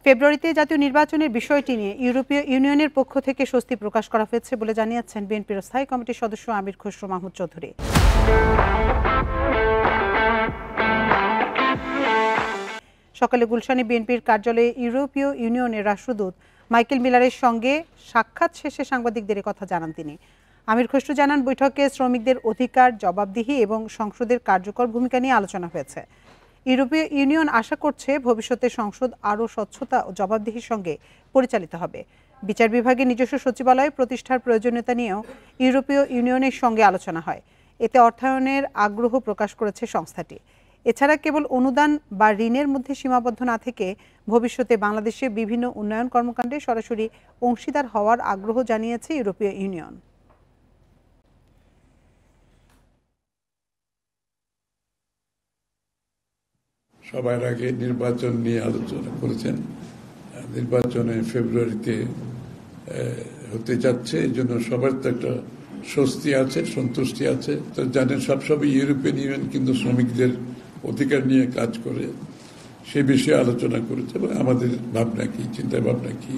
ফেব্রুয়ারিতে জাতীয় নির্বাচনের বিষয়টি নিয়ে ইউরোপীয় ইউনিয়নের পক্ষ থেকে স্বস্তি প্রকাশ করা হয়েছে বলে জানিয়েছেন বিএনপির স্থায়ী কমিটির সদস্য আমির খসরু মাহমুদ চৌধুরী। সকালে গুলশানে বিএনপির কার্যালয়ে ইউরোপীয় ইউনিয়নের রাষ্ট্রদূত মাইকেল মিলারের সঙ্গে সাক্ষাৎ শেষে সাংবাদিকদের কথা জানান তিনি। আমির খসরু জানান, বৈঠকে শ্রমিকদের অধিকার, জবাবদিহি এবং সংসদের কার্যকর ভূমিকা নিয়ে আলোচনা হয়েছে। ইউরোপীয় ইউনিয়ন আশা করছে ভবিষ্যতে সংসদ আরও স্বচ্ছতা ও জবাবদিহির সঙ্গে পরিচালিত হবে। বিচার বিভাগের নিজস্ব সচিবালয় প্রতিষ্ঠার প্রয়োজনীয়তা নিয়েও ইউরোপীয় ইউনিয়নের সঙ্গে আলোচনা হয়। এতে অর্থায়নের আগ্রহ প্রকাশ করেছে সংস্থাটি। এছাড়া কেবল অনুদান বা ঋণের মধ্যে সীমাবদ্ধ না থেকে ভবিষ্যতে বাংলাদেশে বিভিন্ন উন্নয়ন কর্মকাণ্ডে সরাসরি অংশীদার হওয়ার আগ্রহ জানিয়েছে ইউরোপীয় ইউনিয়ন। সবার আগে নির্বাচন নিয়ে আলোচনা করেছেন। নির্বাচনে ফেব্রুয়ারিতে হতে যাচ্ছে, এই জন্য সবার তো একটা স্বস্তি আছে, সন্তুষ্টি আছে। তো জানেন, সবসময় ইউরোপিয়ান ইউনিয়ন কিন্তু শ্রমিকদের অধিকার নিয়ে কাজ করে, সে বিষয়ে আলোচনা করেছে এবং আমাদের ভাবনা কি, চিন্তা ভাবনা কি।